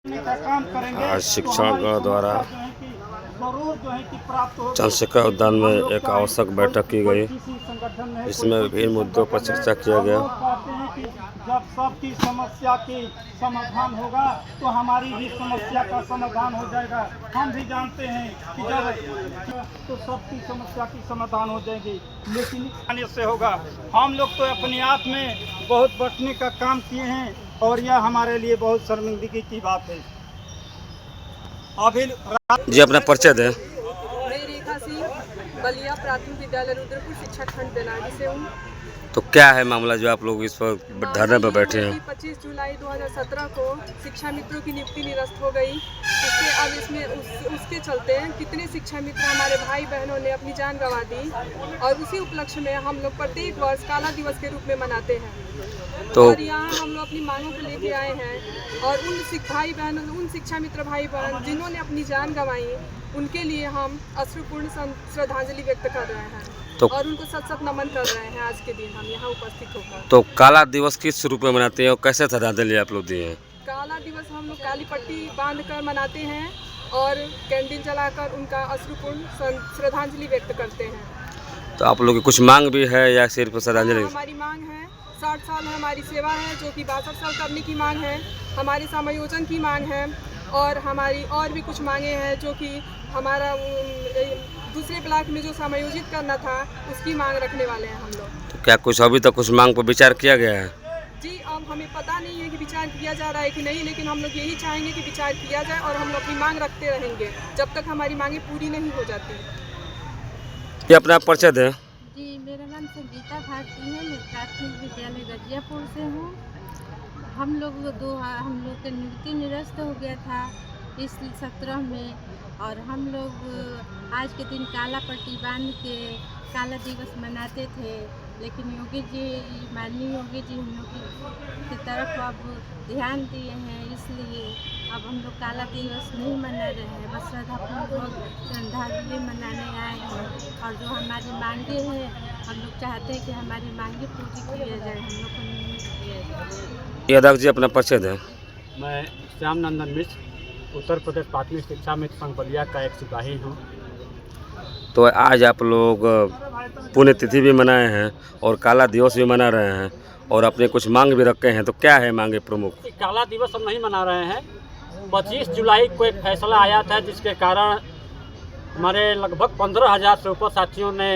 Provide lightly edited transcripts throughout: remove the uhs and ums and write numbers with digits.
आज शिक्षकों द्वारा चंद्रशेखर उद्यान में एक आवश्यक बैठक की गई, जिसमें विभिन्न मुद्दों पर चर्चा किया गया। जब सबकी समस्या की समाधान होगा तो हमारी भी समस्या का समाधान हो जाएगा। हम भी जानते हैं कि जब तो सबकी समस्या की समाधान हो जाएगी, लेकिन आने से होगा। हम लोग तो अपने आप में बहुत बटने का काम किए हैं और यह हमारे लिए बहुत शर्मिंदगी की बात है। अभी जी अपना परिचय दें। मैं रेखा सिंह, बलिया प्राथमिक विद्यालय रुद्रपुर शिक्षा खंड बेलाडी से हूँ। तो क्या है मामला जो आप लोग इस पर धरने पर बैठे हैं? 25 जुलाई 2017 को शिक्षा मित्रों की नियुक्ति निरस्त हो गई। उसके चलते कितने शिक्षा मित्र हमारे भाई बहनों ने अपनी जान गंवा दी और उसी उपलक्ष्य में हम लोग प्रत्येक वर्ष काला दिवस के रूप में मनाते हैं। तो और यहाँ हम लोग अपनी मांगों को लेके आए हैं और उन शिक्षा मित्र भाई बहन जिन्होंने अपनी जान गंवाई, उनके लिए हम अश्रुपूर्ण श्रद्धांजलि व्यक्त कर रहे हैं और उनको सत नमन कर रहे हैं। आज के दिन हम यहाँ उपस्थित होकर तो काला दिवस किस रूप में मनाते हैं और कैसे श्रद्धांजलि आप लोग दिए हैं? काला दिवस हम लोग काली पट्टी बांध कर मनाते हैं और कैंडल जलाकर उनका अश्रुपूर्ण श्रद्धांजलि व्यक्त करते हैं। तो आप लोग की कुछ मांग भी है या सिर्फ श्रद्धांजलि? हमारी मांग है, 60 साल हमारी सेवा है जो कि 62 साल करने की मांग है। हमारे समायोजन की मांग है और हमारी और भी कुछ मांगे हैं जो कि हमारा दूसरे ब्लॉक में जो समायोजित करना था उसकी मांग रखने वाले हैं हम लोग। तो क्या कुछ अभी तक कुछ मांग पर विचार किया गया है? जी अब हमें पता नहीं है कि विचार किया जा रहा है कि नहीं, लेकिन हम लोग यही चाहेंगे कि विचार किया जाए और हम लोग अपनी मांग रखते रहेंगे जब तक हमारी मांगे पूरी नहीं हो जाती। ये अपना परिचय दें। जी मेरा नाम संगीता भारती है, मैं प्राथमिक विद्यालय गजियापुर से हूँ। हम लोग का नियुक्ति निरस्त हो गया था इस 17 में और हम लोग आज के दिन काला पट्टी बांध के काला दिवस मनाते थे, लेकिन माननीय योगी जी हम लोग की तरफ अब ध्यान दिए हैं, इसलिए अब हम लोग काला दिवस नहीं मना रहे हैं, बस श्रद्धांजलि मनाने आए हैं। और जो हमारी मांगे हैं हम लोग चाहते हैं कि हमारी मांगे पूरी किया जाए, हम लोग को नियुक्त किया जाए। अध्यक्ष जी अपना परिचय दें। मैं श्याम नंदन मिश्र, उत्तर प्रदेश प्राथमिक शिक्षा मित्र संघ बलिया का एक सिपाही हूँ। तो आज आप लोग पुण्यतिथि भी मनाए हैं और काला दिवस भी मना रहे हैं और अपने कुछ मांग भी रखे हैं, तो क्या है मांगे प्रमुख? काला दिवस हम नहीं मना रहे हैं। 25 जुलाई को एक फैसला आया था जिसके कारण हमारे लगभग 15,000 से ऊपर साथियों ने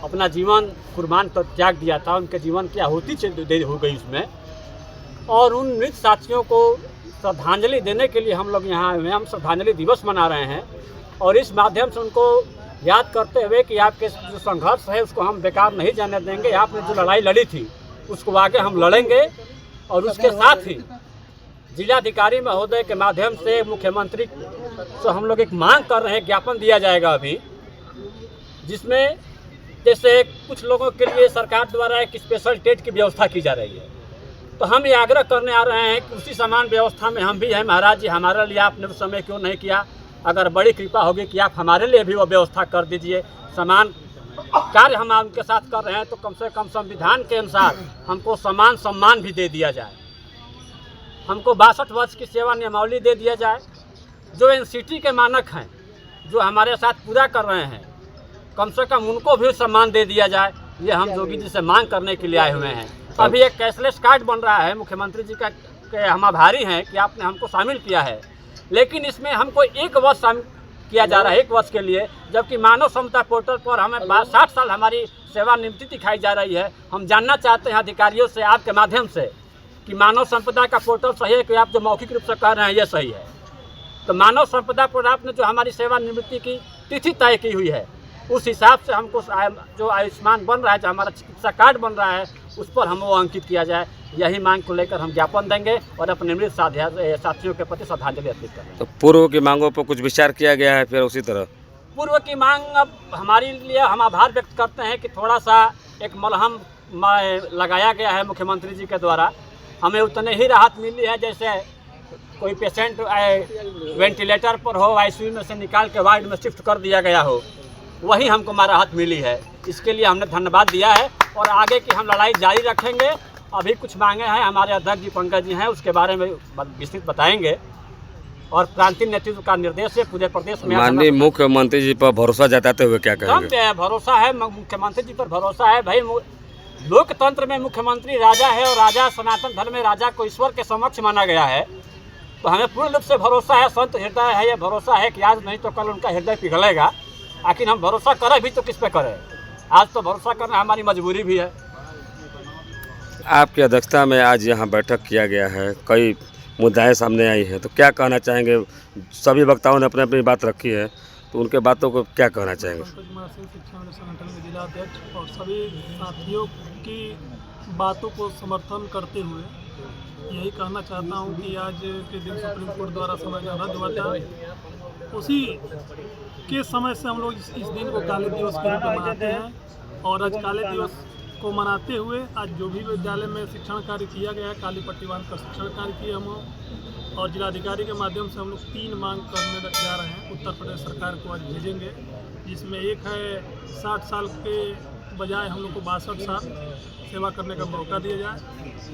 अपना जीवन कुर्बान कर त्याग दिया था। उनके जीवन की आहुति हो गई उसमें, और उन मृत साथियों को श्रद्धांजलि देने के लिए हम लोग यहाँ आए हुए हैं। हम श्रद्धांजलि दिवस मना रहे हैं और इस माध्यम से उनको याद करते हुए कि आपके जो संघर्ष है उसको हम बेकार नहीं जाने देंगे। आपने जो लड़ाई लड़ी थी उसको आगे हम लड़ेंगे और उसके साथ ही जिलाधिकारी महोदय के माध्यम से मुख्यमंत्री से हम लोग एक मांग कर रहे हैं, ज्ञापन दिया जाएगा अभी, जिसमें जैसे कुछ लोगों के लिए सरकार द्वारा एक स्पेशल टेट की व्यवस्था की जा रही है। तो हम ये आग्रह करने आ रहे हैं कि उसी समान व्यवस्था में हम भी हैं। महाराज जी हमारे लिए आपने उस समय क्यों नहीं किया? अगर बड़ी कृपा होगी कि आप हमारे लिए भी वो व्यवस्था कर दीजिए। समान कार्य हम उनके साथ कर रहे हैं तो कम से कम संविधान के अनुसार हमको समान सम्मान भी दे दिया जाए। हमको 62 वर्ष की सेवा नियमावली दे दिया जाए। जो NCT के मानक हैं जो हमारे साथ पूरा कर रहे हैं, कम से कम उनको भी सम्मान दे दिया जाए। ये हम योगी जी से मांग करने के लिए आए हुए हैं। अभी एक कैशलेस कार्ड बन रहा है, मुख्यमंत्री जी का के हम आभारी हैं कि आपने हमको शामिल किया है, लेकिन इसमें हमको 1 वर्ष शामिल किया जा रहा है, 1 वर्ष के लिए, जबकि मानव क्षमता पोर्टल पर हमें 60 साल हमारी सेवानिवृत्ति दिखाई जा रही है। हम जानना चाहते हैं अधिकारियों से आपके माध्यम से कि मानव संपदा का पोर्टल सही है कि आप जो मौखिक रूप से कह रहे हैं ये सही है? तो मानव संपदा पर आपने जो हमारी सेवानिवृत्ति की तिथि तय की हुई है उस हिसाब से हमको जो आयुष्मान बन रहा है, जो हमारा चिकित्सा कार्ड बन रहा है, उस पर हम वो अंकित किया जाए। यही मांग को लेकर हम ज्ञापन देंगे और अपने मृत साथियों के प्रति श्रद्धांजलि अर्पित करेंगे। तो पूर्व की मांगों पर कुछ विचार किया गया है? फिर उसी तरह पूर्व की मांग अब हमारे लिए हम आभार व्यक्त करते हैं कि थोड़ा सा एक मलहम लगाया गया है मुख्यमंत्री जी के द्वारा। हमें उतने ही राहत मिली है जैसे कोई पेशेंट वेंटिलेटर पर हो, ICU में से निकाल के वार्ड में शिफ्ट कर दिया गया हो, वही हमको राहत मिली है। इसके लिए हमने धन्यवाद दिया है और आगे की हम लड़ाई जारी रखेंगे। अभी कुछ मांगे हैं, हमारे अध्यक्ष जी पंकज जी हैं, उसके बारे में विस्तृत बताएंगे। और प्रांतीय नेतृत्व का निर्देश है पूरे प्रदेश में। माननीय मुख्यमंत्री जी पर भरोसा जताते हुए क्या एकदम कहेंगे? पे भरोसा है, मुख्यमंत्री जी पर भरोसा है भाई। लोकतंत्र में मुख्यमंत्री राजा है और राजा सनातन धर्म में राजा को ईश्वर के समक्ष माना गया है, तो हमें पूर्ण रूप से भरोसा है, संत हृदय है, ये भरोसा है कि आज नहीं तो कल उनका हृदय पिघलेगा। आखिर हम भरोसा करें भी तो किस पे करें, आज तो भरोसा करना हमारी मजबूरी भी है। आपकी अध्यक्षता में आज यहाँ बैठक किया गया है, कई मुद्दाएं सामने आई हैं, तो क्या कहना चाहेंगे? सभी वक्ताओं ने अपनी अपनी बात रखी है, तो उनके बातों को क्या कहना चाहेंगे? पंकज कुमार सिंह शिक्षा संगठन के जिला अध्यक्ष और सभी साथियों की बातों को समर्थन करते हुए यही कहना चाहता हूं कि आज के दिन सुप्रीम कोर्ट द्वारा संविधान रद्द हुआ था, उसी के समय से हम लोग इस दिन को काले दिवस के रूप में मनाते हैं। और आज काले दिवस को मनाते हुए आज जो भी विद्यालय में शिक्षण कार्य किया गया है, काली पट्टी बांध कर शिक्षण कार्य किया हम, और जिलाधिकारी के माध्यम से हम लोग 3 मांग करने जा रहे हैं, उत्तर प्रदेश सरकार को आज भेजेंगे। जिसमें एक है 60 साल के बजाय हम लोग को 62 साल सेवा करने का मौका दिया जाए।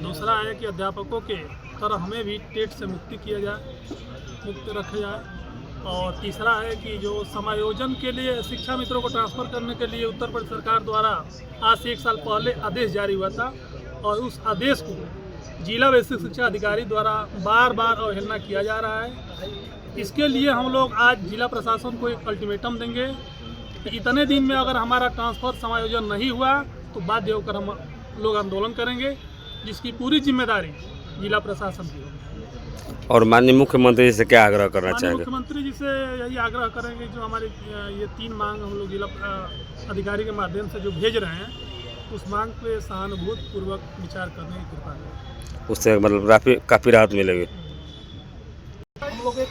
दूसरा है कि अध्यापकों के तरह हमें भी टेट से मुक्त रखा जाए। और तीसरा है कि जो समायोजन के लिए शिक्षा मित्रों को ट्रांसफ़र करने के लिए उत्तर प्रदेश सरकार द्वारा आज से 1 साल पहले आदेश जारी हुआ था, और उस आदेश को जिला बेसिक शिक्षा अधिकारी द्वारा बार बार अवहेलना किया जा रहा है। इसके लिए हम लोग आज जिला प्रशासन को एक अल्टीमेटम देंगे कि इतने दिन में अगर हमारा ट्रांसफ़र समायोजन नहीं हुआ तो बाध्य होकर हम लोग आंदोलन करेंगे, जिसकी पूरी जिम्मेदारी जिला प्रशासन की होगी। और माननीय मुख्यमंत्री जी से क्या आग्रह करना माननीय चाहेंगे? मुख्यमंत्री जी से यही आग्रह करेंगे, जो हमारी ये 3 मांग हम लोग जिला अधिकारी के माध्यम से जो भेज रहे हैं, उस मांग पे सहानुभूतिपूर्वक विचार करने की कृपा करें। उससे मतलब काफ़ी राहत मिलेगी। हम लोग एक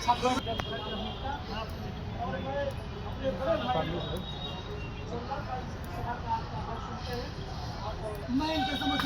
मैं इनके समझ